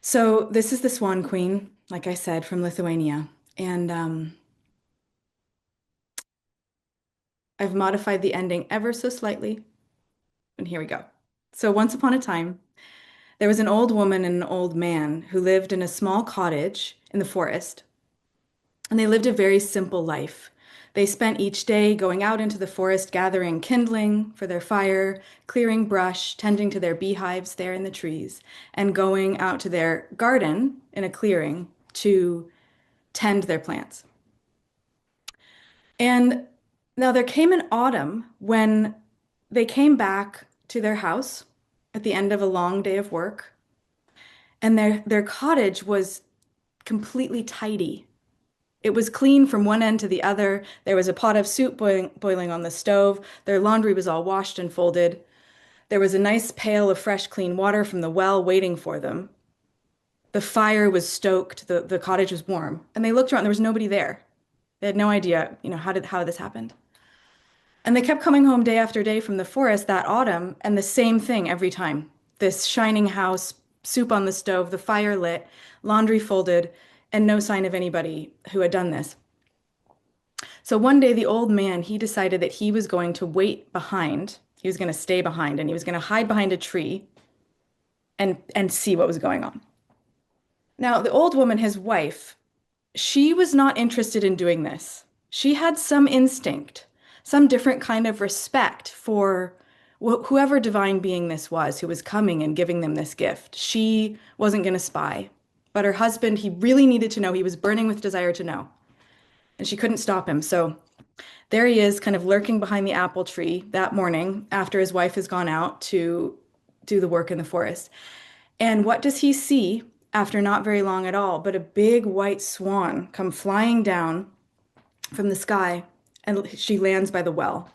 So this is the Swan Queen, like I said, from Lithuania. And I've modified the ending ever so slightly. And here we go. So once upon a time, there was an old woman and an old man who lived in a small cottage in the forest. And they lived a very simple life. They spent each day going out into the forest, gathering kindling for their fire, clearing brush, tending to their beehives there in the trees, and going out to their garden in a clearing to tend their plants. And now there came an autumn when they came back to their house at the end of a long day of work, and their cottage was completely tidy. It was clean from one end to the other. There was a pot of soup boiling on the stove. Their laundry was all washed and folded. There was a nice pail of fresh, clean water from the well waiting for them. The fire was stoked. The cottage was warm. And they looked around. There was nobody there. They had no idea, how this happened. And they kept coming home day after day from the forest that autumn, and the same thing every time. This shining house, soup on the stove, the fire lit, laundry folded, and no sign of anybody who had done this. So one day, the old man, he decided that he was going to wait behind. He was going to stay behind, and he was going to hide behind a tree and see what was going on. Now, the old woman, his wife, she was not interested in doing this. She had some instinct, some different kind of respect for whoever divine being this was who was coming and giving them this gift. She wasn't going to spy. But her husband, he really needed to know. He was burning with desire to know. And she couldn't stop him. So there he is, kind of lurking behind the apple tree that morning after his wife has gone out to do the work in the forest. And what does he see after not very long at all, but a big white swan come flying down from the sky, and she lands by the well.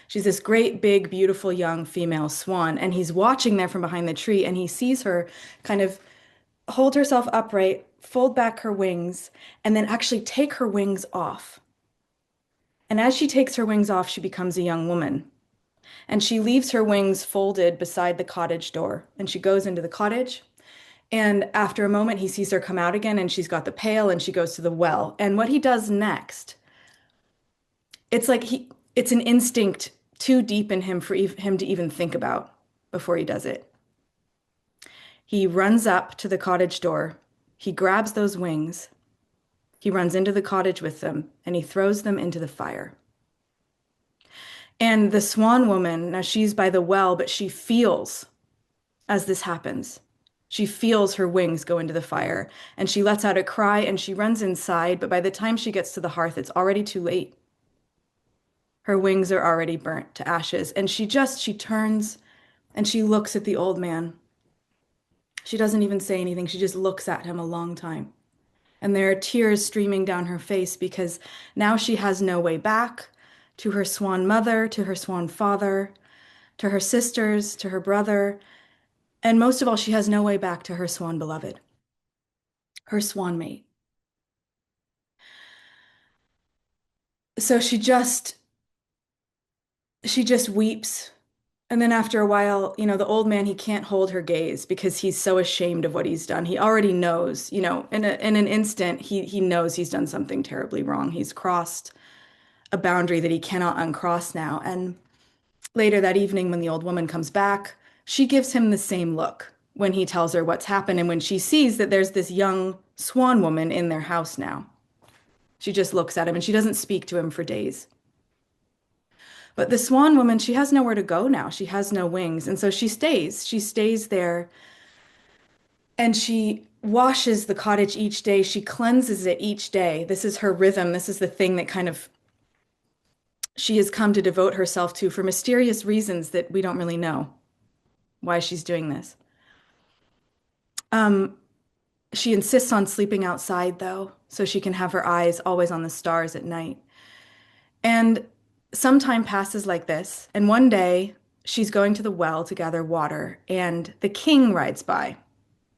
She's this great, big, beautiful young female swan, and he's watching there from behind the tree, and he sees her kind of hold herself upright, fold back her wings, and then actually take her wings off. And as she takes her wings off, she becomes a young woman. And she leaves her wings folded beside the cottage door, and she goes into the cottage. And after a moment, he sees her come out again, and she's got the pail, and she goes to the well. And what he does next, it's like it's an instinct too deep in him for him to even think about before he does it. He runs up to the cottage door. He grabs those wings. He runs into the cottage with them, and he throws them into the fire. And the swan woman, now she's by the well, but she feels as this happens. She feels her wings go into the fire, and she lets out a cry, and she runs inside, but by the time she gets to the hearth, it's already too late. Her wings are already burnt to ashes, and she turns and she looks at the old man. She doesn't even say anything. She just looks at him a long time. And there are tears streaming down her face because now she has no way back to her swan mother, to her swan father, to her sisters, to her brother, and most of all, she has no way back to her swan beloved, her swan mate. So she just weeps. And then after a while, the old man, he can't hold her gaze because he's so ashamed of what he's done. He already knows, in an instant, he knows he's done something terribly wrong. He's crossed a boundary that he cannot uncross now. And later that evening, when the old woman comes back, she gives him the same look when he tells her what's happened and when she sees that there's this young swan woman in their house now. She just looks at him and she doesn't speak to him for days. But the swan woman, she has nowhere to go now. She has no wings. And so she stays. She stays there and she washes the cottage each day. She cleanses it each day. This is her rhythm. This is the thing that kind of she has come to devote herself to for mysterious reasons that we don't really know why she's doing this. Um, she insists on sleeping outside, though, so she can have her eyes always on the stars at night. And some time passes like this, and one day she's going to the well to gather water, and the king rides by.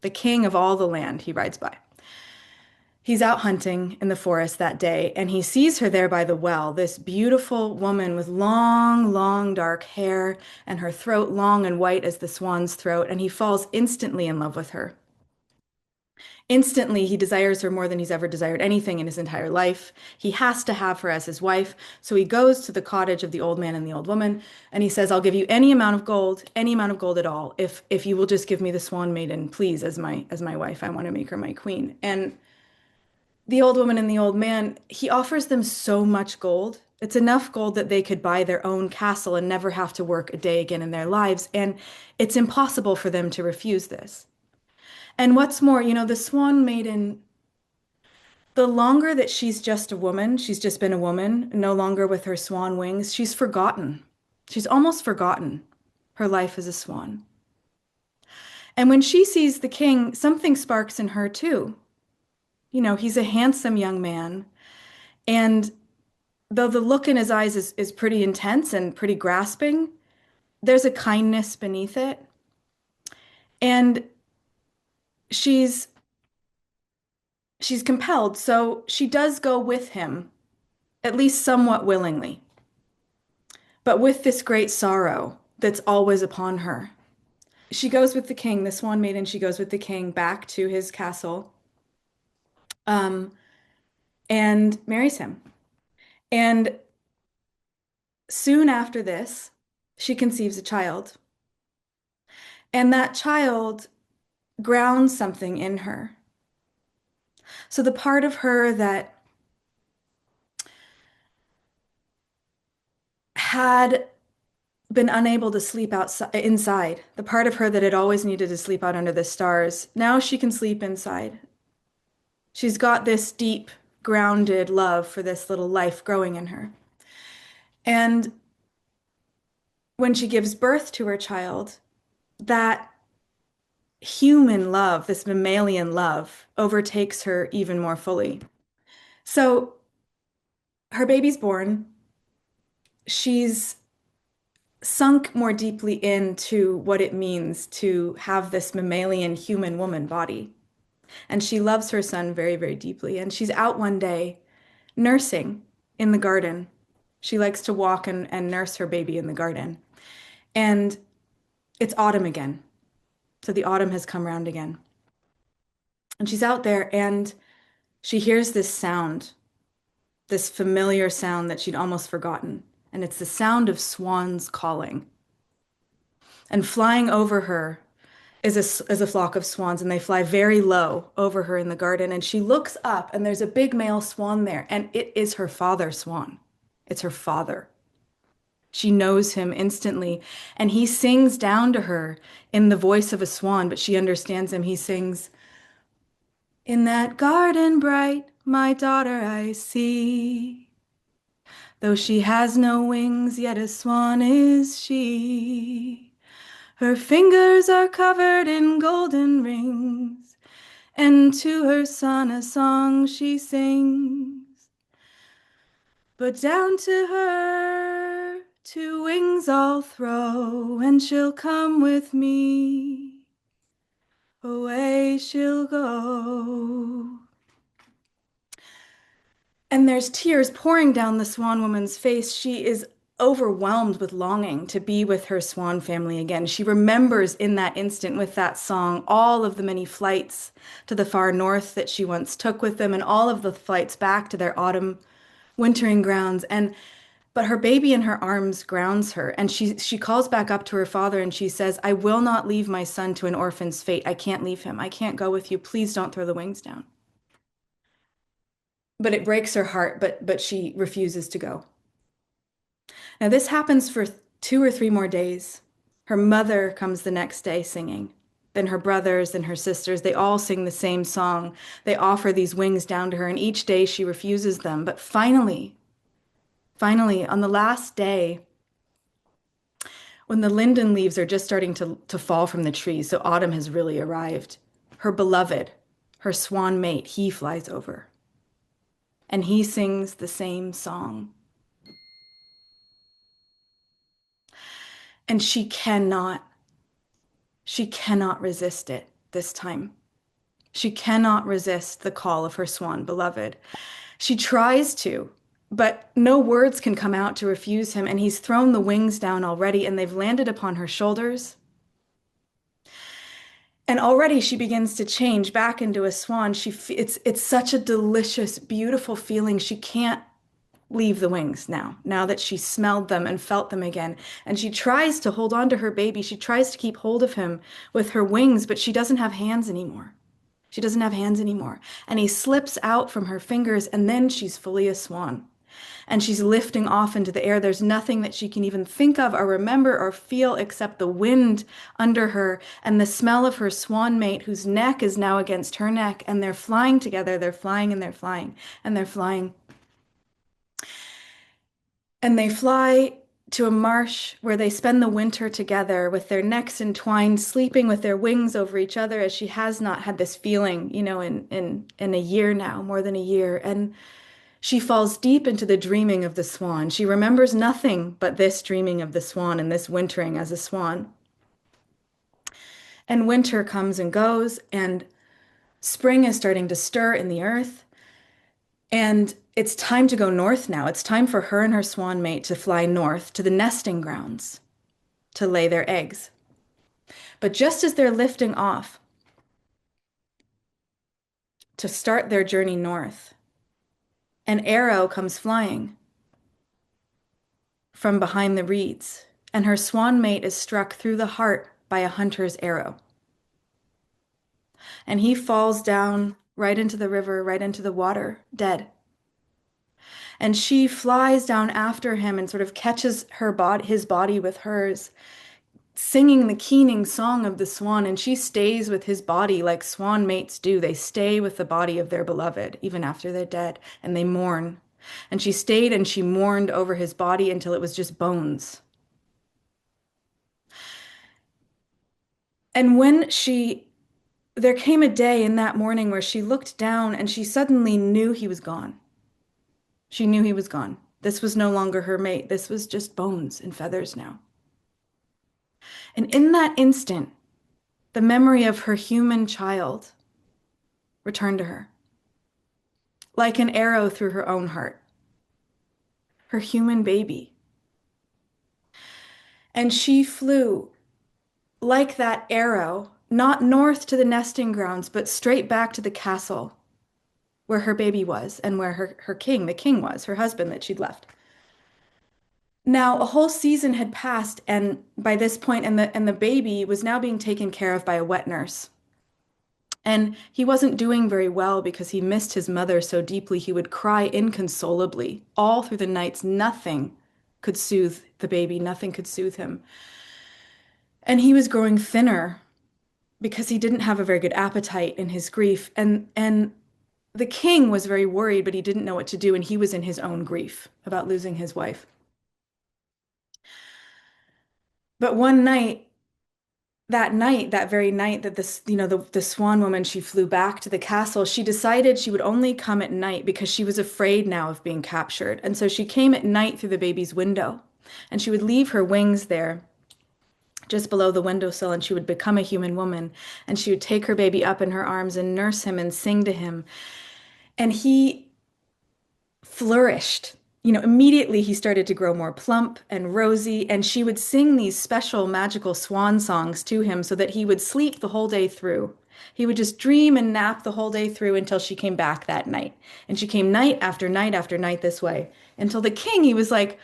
The king of all the land, he rides by. He's out hunting in the forest that day, and he sees her there by the well, this beautiful woman with long, long dark hair, and her throat long and white as the swan's throat, and he falls instantly in love with her. Instantly, he desires her more than he's ever desired anything in his entire life. He has to have her as his wife. So he goes to the cottage of the old man and the old woman, and he says, "I'll give you any amount of gold at all, if you will just give me the Swan Maiden, please, as my wife. I want to make her my queen." And the old woman and the old man, he offers them so much gold. It's enough gold that they could buy their own castle and never have to work a day again in their lives. And it's impossible for them to refuse this. And what's more, the Swan Maiden, the longer that she's just a woman, she's just been a woman, no longer with her swan wings, she's forgotten. She's almost forgotten her life as a swan. And when she sees the king, something sparks in her too. He's a handsome young man. And though the look in his eyes is pretty intense and pretty grasping, there's a kindness beneath it. And she's she's compelled, so she does go with him, at least somewhat willingly, but with this great sorrow that's always upon her. She goes with the king, the Swan Maiden, she goes with the king back to his castle, um, and marries him. And soon after this, she conceives a child. And that child grounds something in her. So the part of her that had been unable to sleep outside inside, the part of her that had always needed to sleep out under the stars, now she can sleep inside. She's got this deep, grounded love for this little life growing in her. And when she gives birth to her child, that human love, this mammalian love, overtakes her even more fully. So her baby's born. She's sunk more deeply into what it means to have this mammalian human woman body. And she loves her son very, very deeply. And she's out one day nursing in the garden. She likes to walk and nurse her baby in the garden. And it's autumn again. So the autumn has come round again. And she's out there and she hears this sound, this familiar sound that she'd almost forgotten. And it's the sound of swans calling. And flying over her is a flock of swans, and they fly very low over her in the garden. And she looks up, and there's a big male swan there, and it is her father swan. It's her father. She knows him instantly, and he sings down to her in the voice of a swan, but she understands him. He sings, "In that garden bright, my daughter I see. Though she has no wings, yet a swan is she. Her fingers are covered in golden rings, and to her son a song she sings. But down to her two wings I'll throw, and she'll come with me. Away she'll go." And there's tears pouring down the swan woman's face. She is overwhelmed with longing to be with her swan family again. She remembers in that instant with that song all of the many flights to the far north that she once took with them and all of the flights back to their autumn wintering grounds. But her baby in her arms grounds her, and she calls back up to her father and she says, "I will not leave my son to an orphan's fate. I can't leave him. I can't go with you. Please don't throw the wings down." But it breaks her heart, but she refuses to go. Now this happens for 2 or 3 more days. Her mother comes the next day singing. Then her brothers and her sisters, they all sing the same song. They offer these wings down to her, and each day she refuses them. But finally, on the last day, when the linden leaves are just starting to fall from the trees, so autumn has really arrived, her beloved, her swan mate, he flies over. And he sings the same song. And she cannot resist it this time. She cannot resist the call of her swan beloved. She tries to, but no words can come out to refuse him, and he's thrown the wings down already, and they've landed upon her shoulders. And already she begins to change back into a swan. It's such a delicious, beautiful feeling. She can't leave the wings now that she smelled them and felt them again. And she tries to hold on to her baby. She tries to keep hold of him with her wings, but she doesn't have hands anymore. She doesn't have hands anymore. And he slips out from her fingers, and then she's fully a swan. And she's lifting off into the air. There's nothing that she can even think of or remember or feel except the wind under her and the smell of her swan mate, whose neck is now against her neck. And they're flying together. They're flying and they're flying and they're flying. And they fly to a marsh where they spend the winter together with their necks entwined, sleeping with their wings over each other, as she has not had this feeling, in a year now, more than a year. And she falls deep into the dreaming of the swan. She remembers nothing but this dreaming of the swan and this wintering as a swan. And winter comes and goes, and spring is starting to stir in the earth. And it's time to go north now. It's time for her and her swan mate to fly north to the nesting grounds to lay their eggs. But just as they're lifting off to start their journey north, an arrow comes flying from behind the reeds, and her swan mate is struck through the heart by a hunter's arrow. And he falls down right into the river, right into the water, dead. And she flies down after him and sort of catches his body with hers, singing the keening song of the swan. And she stays with his body like swan mates do. They stay with the body of their beloved, even after they're dead, and they mourn. And she stayed and she mourned over his body until it was just bones. And there came a day in that morning where she looked down and she suddenly knew he was gone. She knew he was gone. This was no longer her mate. This was just bones and feathers now. And in that instant, the memory of her human child returned to her, like an arrow through her own heart, her human baby. And she flew like that arrow, not north to the nesting grounds, but straight back to the castle where her baby was and where the king was, her husband that she'd left. Now, a whole season had passed, and by this point, and the baby was now being taken care of by a wet nurse. And he wasn't doing very well because he missed his mother so deeply he would cry inconsolably all through the nights. Nothing could soothe the baby, nothing could soothe him. And he was growing thinner because he didn't have a very good appetite in his grief. And the king was very worried, but he didn't know what to do, and he was in his own grief about losing his wife. But one night, that very night that the swan woman, she flew back to the castle, she decided she would only come at night because she was afraid now of being captured. And so she came at night through the baby's window, and she would leave her wings there just below the windowsill, and she would become a human woman, and she would take her baby up in her arms and nurse him and sing to him. And he flourished. Immediately he started to grow more plump and rosy, and she would sing these special magical swan songs to him so that he would sleep the whole day through. He would just dream and nap the whole day through until she came back that night. And she came night after night after night this way until the king, he was like,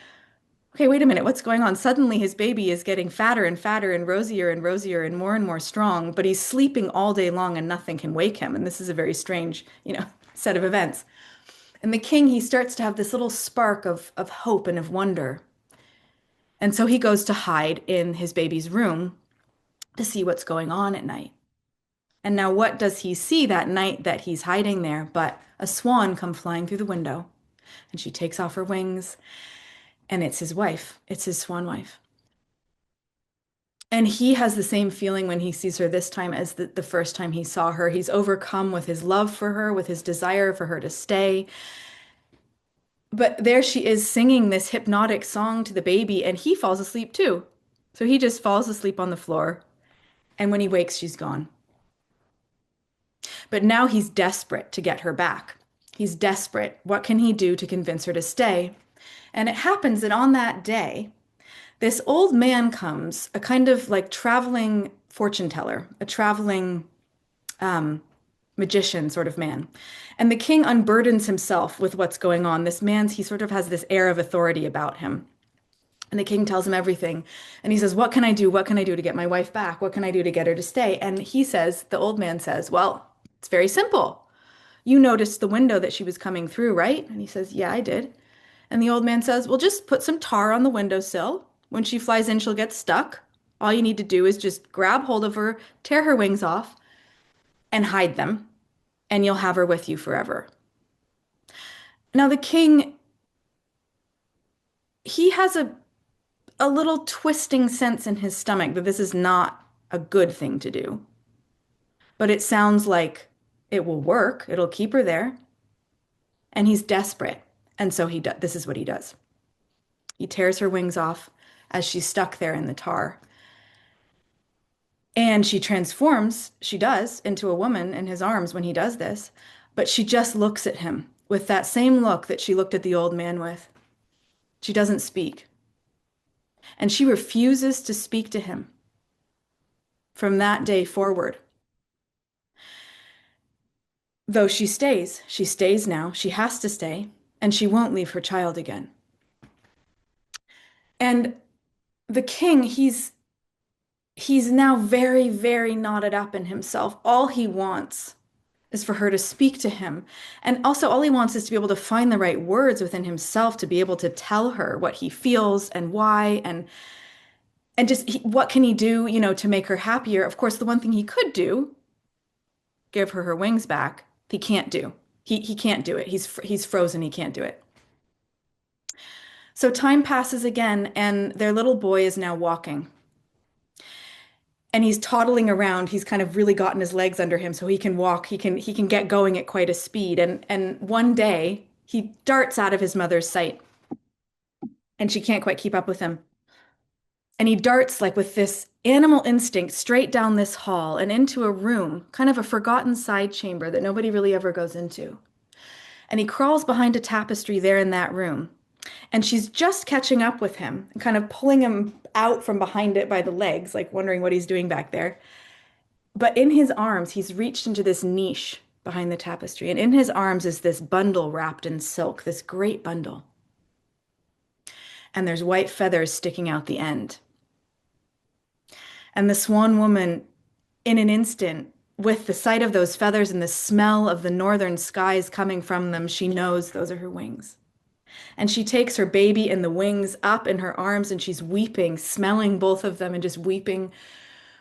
okay, wait a minute, what's going on? Suddenly his baby is getting fatter and fatter and rosier and more strong, but he's sleeping all day long and nothing can wake him. And this is a very strange, set of events. And the king, he starts to have this little spark of hope and of wonder. And so he goes to hide in his baby's room to see what's going on at night. And now what does he see that night that he's hiding there but a swan come flying through the window? And she takes off her wings, and it's his wife. It's his swan wife. And he has the same feeling when he sees her this time as the first time he saw her. He's overcome with his love for her, with his desire for her to stay. But there she is singing this hypnotic song to the baby, and he falls asleep too. So he just falls asleep on the floor. And when he wakes, she's gone. But now he's desperate to get her back. He's desperate. What can he do to convince her to stay? And it happens that on that day, this old man comes, a kind of like traveling fortune teller, a traveling um, magician sort of man. And the king unburdens himself with what's going on. He sort of has this air of authority about him. And the king tells him everything. And he says, "What can I do? What can I do to get my wife back? What can I do to get her to stay?" And the old man says, "Well, it's very simple. You noticed the window that she was coming through, right?" And he says, "Yeah, I did." And the old man says, "Well, just put some tar on the windowsill. When she flies in, she'll get stuck. All you need to do is just grab hold of her, tear her wings off, and hide them, and you'll have her with you forever." Now, the king, he has a little twisting sense in his stomach that this is not a good thing to do, but it sounds like it will work. It'll keep her there. And he's desperate. And so this is what he does. He tears her wings off as she's stuck there in the tar. And she does, into a woman in his arms when he does this. But she just looks at him with that same look that she looked at the old man with. She doesn't speak. And she refuses to speak to him from that day forward. Though she stays. She stays now. She has to stay. And she won't leave her child again. And the king, he's now very, very knotted up in himself. All he wants is for her to speak to him. And also, all he wants is to be able to find the right words within himself to be able to tell her what he feels and why, and just what can he do, to make her happier. Of course, the one thing he could do, give her wings back, he can't do. He can't do it. He's frozen. He can't do it. So time passes again, and their little boy is now walking. And he's toddling around. He's kind of really gotten his legs under him so he can walk. He can get going at quite a speed. And one day he darts out of his mother's sight and she can't quite keep up with him. And he darts like with this animal instinct straight down this hall and into a room, kind of a forgotten side chamber that nobody really ever goes into. And he crawls behind a tapestry there in that room. And she's just catching up with him and kind of pulling him out from behind it by the legs, like wondering what he's doing back there. But in his arms, he's reached into this niche behind the tapestry. And in his arms is this bundle wrapped in silk, this great bundle. And there's white feathers sticking out the end. And the swan woman, in an instant, with the sight of those feathers and the smell of the northern skies coming from them, she knows those are her wings. And she takes her baby and the wings up in her arms and she's weeping, smelling both of them and just weeping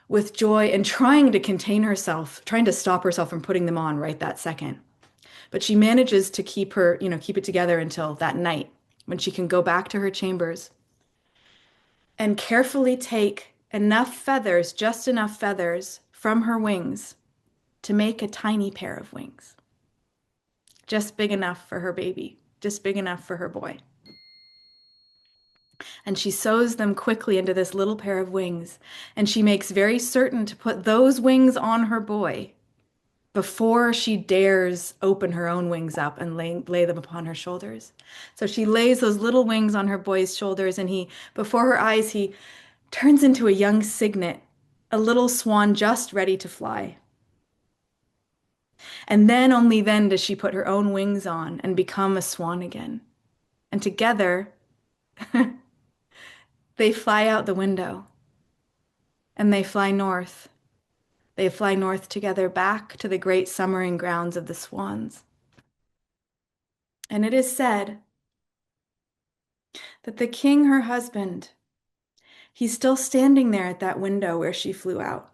with joy and trying to contain herself, trying to stop herself from putting them on right that second. But she manages to keep it together until that night when she can go back to her chambers and carefully take enough feathers, just enough feathers from her wings to make a tiny pair of wings. Just big enough for her baby, just big enough for her boy. And she sews them quickly into this little pair of wings, and she makes very certain to put those wings on her boy before she dares open her own wings up and lay them upon her shoulders. So she lays those little wings on her boy's shoulders, and before her eyes, he turns into a young cygnet, a little swan just ready to fly. And then, only then, does she put her own wings on and become a swan again. And together, they fly out the window and they fly north. They fly north together back to the great summering grounds of the swans. And it is said that the king, her husband, he's still standing there at that window where she flew out.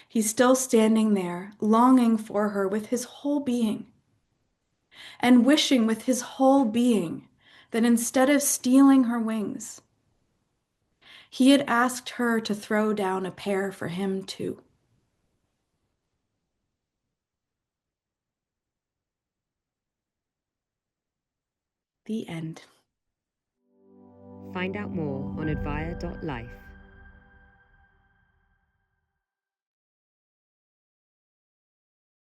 He's still standing there, longing for her with his whole being, and wishing with his whole being that instead of stealing her wings, he had asked her to throw down a pair for him too. The end. Find out more on advaya.life.